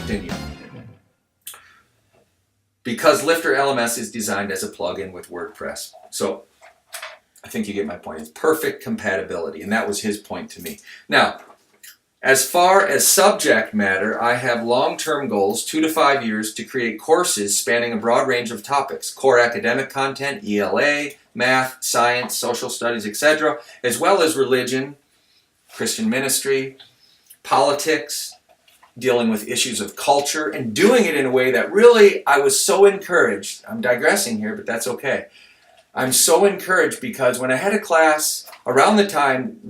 continue. Because Lifter LMS is designed as a plugin with WordPress. So I think you get my point. It's perfect compatibility, and that was his point to me. Now, as far as subject matter, I have long-term goals, 2 to 5 years, to create courses spanning a broad range of topics, core academic content, ELA, math, science, social studies, etc., as well as religion, Christian ministry, politics, dealing with issues of culture, and doing it in a way that really I was so encouraged. I'm digressing here, but that's okay. I'm so encouraged because when I had a class around the time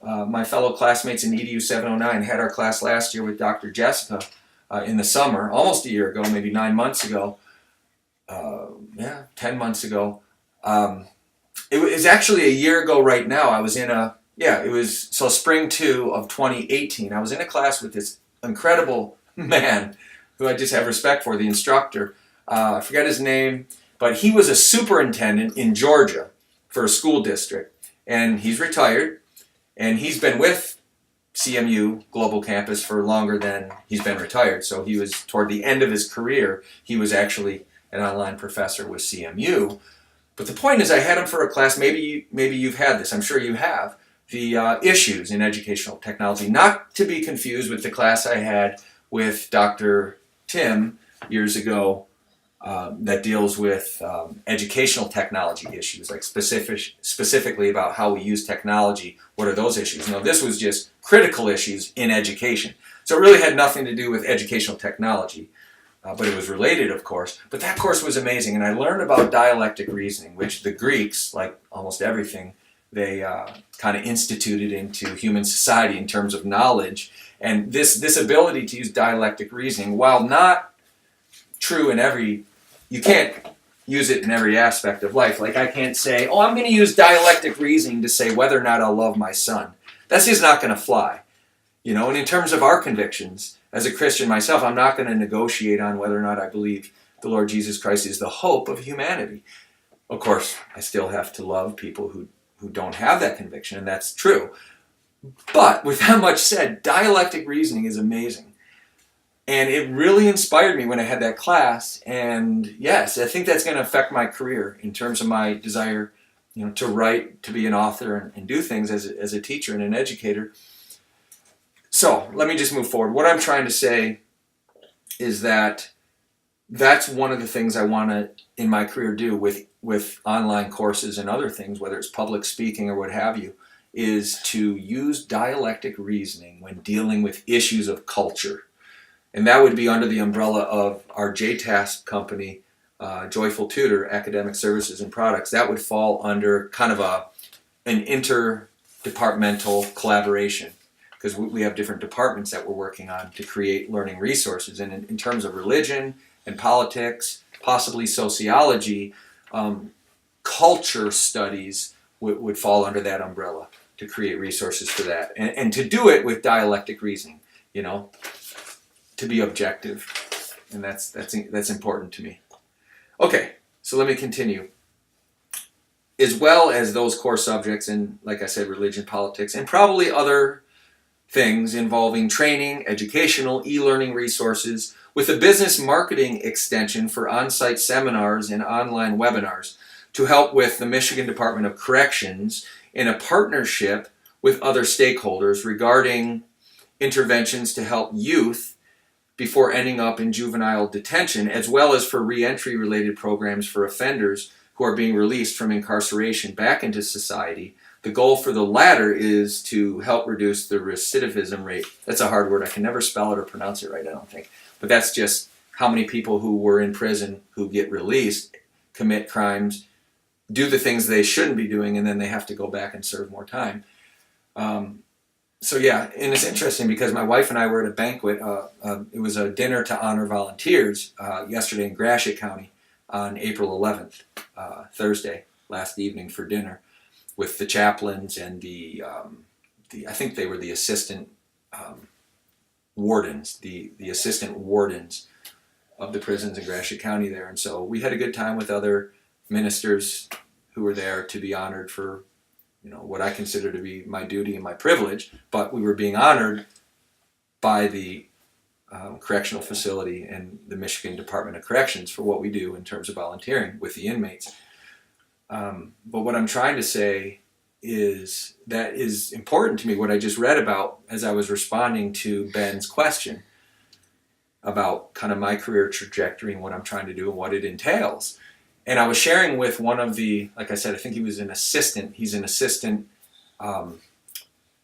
my fellow classmates in EDU 709 had our class last year with Dr. Jessica in the summer, almost a year ago, maybe 9 months ago, 10 months ago. It was actually a year ago right now. I was in spring 2 of 2018. I was in a class with this incredible man who I just have respect for, the instructor. I forget his name, but he was a superintendent in Georgia for a school district, and he's retired. And he's been with CMU Global Campus for longer than he's been retired. So he was toward the end of his career. He was actually an online professor with CMU. But the point is, I had him for a class. Maybe you've had this. I'm sure you have. The issues in educational technology, not to be confused with the class I had with Dr. Tim years ago. That deals with educational technology issues, like specifically about how we use technology. What are those issues? No, this was just critical issues in education. So it really had nothing to do with educational technology, but it was related, of course. But that course was amazing, and I learned about dialectic reasoning, which the Greeks, like almost everything, they kind of instituted into human society in terms of knowledge. And this ability to use dialectic reasoning, while not true in you can't use it in every aspect of life. Like I can't say, I'm going to use dialectic reasoning to say whether or not I'll love my son. That's just not going to fly. And in terms of our convictions, as a Christian myself, I'm not going to negotiate on whether or not I believe the Lord Jesus Christ is the hope of humanity. Of course, I still have to love people who don't have that conviction, and that's true. But with that much said, dialectic reasoning is amazing. And it really inspired me when I had that class. And yes, I think that's going to affect my career in terms of my desire, to write, to be an author, and do things as a teacher and an educator. So let me just move forward. What I'm trying to say is that's one of the things I want to, in my career, do with online courses and other things, whether it's public speaking or what have you, is to use dialectic reasoning when dealing with issues of culture. And that would be under the umbrella of our JTASP company, Joyful Tutor, Academic Services and Products. That would fall under kind of an interdepartmental collaboration, because we have different departments that we're working on to create learning resources. And in terms of religion and politics, possibly sociology, culture studies would fall under that umbrella to create resources for that. And to do it with dialectic reasoning, to be objective, and that's important to me. Okay, so let me continue. As well as those core subjects, and like I said, religion, politics, and probably other things involving training, educational, e-learning resources, with a business marketing extension for on-site seminars and online webinars to help with the Michigan Department of Corrections in a partnership with other stakeholders regarding interventions to help youth before ending up in juvenile detention, as well as for reentry related programs for offenders who are being released from incarceration back into society. The goal for the latter is to help reduce the recidivism rate. That's a hard word. I can never spell it or pronounce it right, I don't think. But that's just how many people who were in prison who get released, commit crimes, do the things they shouldn't be doing, and then they have to go back and serve more time. So yeah, and it's interesting because my wife and I were at a banquet. It was a dinner to honor volunteers yesterday in Gratiot County on April 11th, Thursday, last evening for dinner, with the chaplains and the I think they were the assistant wardens, the assistant wardens of the prisons in Gratiot County there. And so we had a good time with other ministers who were there to be honored for what I consider to be my duty and my privilege, but we were being honored by the correctional facility and the Michigan Department of Corrections for what we do in terms of volunteering with the inmates. But what I'm trying to say is that is important to me, what I just read about as I was responding to Ben's question about kind of my career trajectory and what I'm trying to do and what it entails. And I was sharing with one of the, like I said, I think he was an assistant. He's an assistant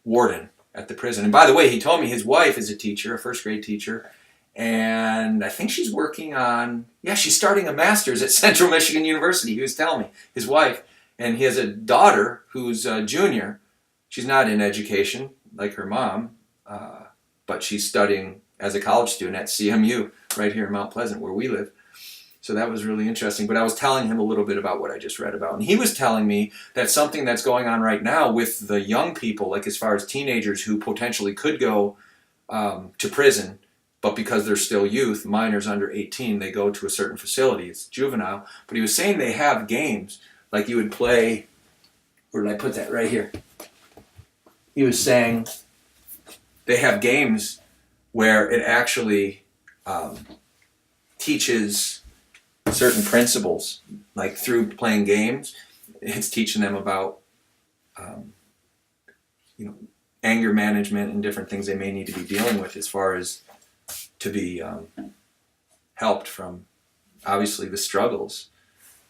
warden at the prison. And by the way, he told me his wife is a teacher, a first grade teacher. And I think she's working on, she's starting a master's at Central Michigan University. He was telling me, his wife. And he has a daughter who's a junior. She's not in education like her mom, but she's studying as a college student at CMU right here in Mount Pleasant where we live. So that was really interesting. But I was telling him a little bit about what I just read about. And he was telling me that something that's going on right now with the young people, like as far as teenagers who potentially could go to prison, but because they're still youth, minors under 18, they go to a certain facility. It's juvenile. But he was saying they have games, like you would play, where did I put that? Right here. He was saying they have games where it actually teaches certain principles, like through playing games. It's teaching them about anger management and different things they may need to be dealing with as far as to be helped from obviously the struggles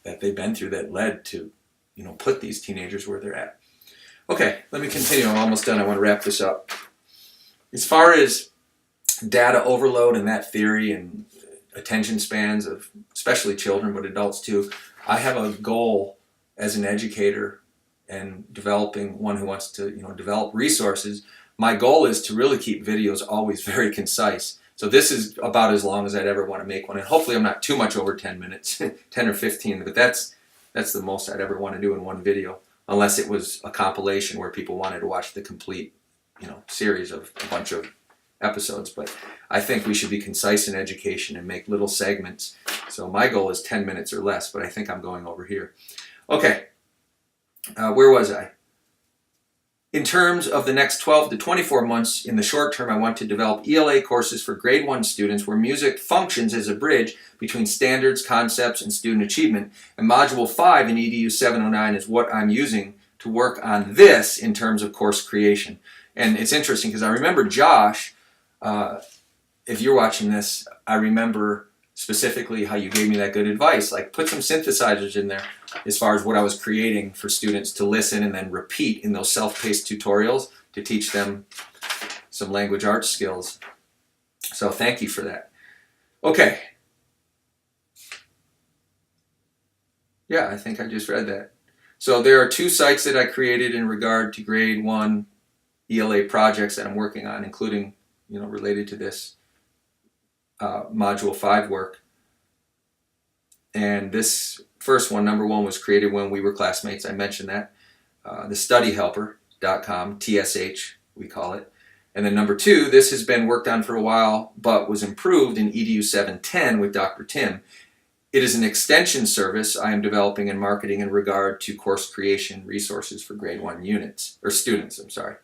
that they've been through that led to put these teenagers where they're at. Okay, let me continue. I'm almost done. I want to wrap this up. As far as data overload and that theory and attention spans of especially children, but adults too, I have a goal as an educator and developing one who wants to develop resources. My goal is to really keep videos always very concise. So this is about as long as I'd ever want to make one, and hopefully I'm not too much over 10 minutes, 10 or 15, but that's the most I'd ever want to do in one video, unless it was a compilation where people wanted to watch the complete series of a bunch of episodes. But I think we should be concise in education and make little segments. So my goal is 10 minutes or less, but I think I'm going over here. Okay, where was I? In terms of the next 12 to 24 months, in the short term, I want to develop ELA courses for grade 1 students where music functions as a bridge between standards, concepts, and student achievement. And Module 5 in EDU 709 is what I'm using to work on this in terms of course creation. And it's interesting because I remember Josh, if you're watching this, I remember specifically how you gave me that good advice. Like, put some synthesizers in there as far as what I was creating for students to listen and then repeat in those self-paced tutorials to teach them some language arts skills. So thank you for that. Okay. Yeah, I think I just read that. So there are 2 sites that I created in regard to grade 1 ELA projects that I'm working on, including, related to this Module 5 work. And this first one, number 1, was created when we were classmates. I mentioned that. thestudyhelper.com, TSH, we call it. And then number 2, this has been worked on for a while, but was improved in EDU 710 with Dr. Tim. It is an extension service I am developing and marketing in regard to course creation resources for grade 1 units, or students, I'm sorry.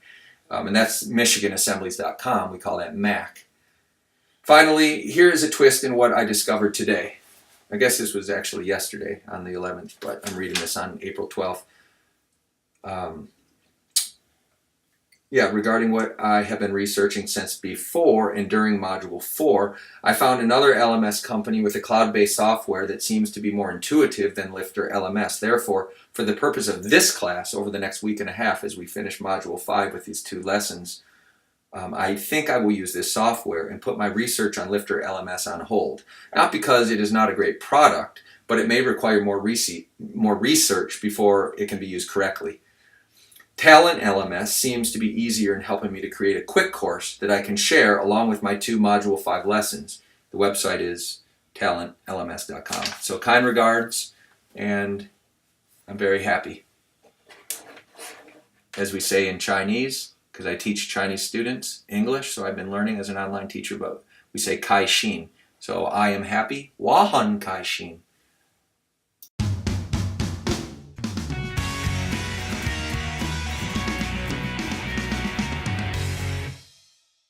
And that's michiganassemblies.com. We call that MAC. Finally, here is a twist in what I discovered today. I guess this was actually yesterday on the 11th, but I'm reading this on April 12th. Regarding what I have been researching since before and during Module 4, I found another LMS company with a cloud-based software that seems to be more intuitive than Lifter LMS. Therefore, for the purpose of this class, over the next week and a half as we finish Module 5 with these 2 lessons, I think I will use this software and put my research on Lifter LMS on hold. Not because it is not a great product, but it may require more research before it can be used correctly. Talent LMS seems to be easier in helping me to create a quick course that I can share along with my 2 Module 5 lessons. The website is talentlms.com. So kind regards, and I'm very happy. As we say in Chinese, because I teach Chinese students English, so I've been learning as an online teacher, but we say kai xin. So I am happy, 我很开心.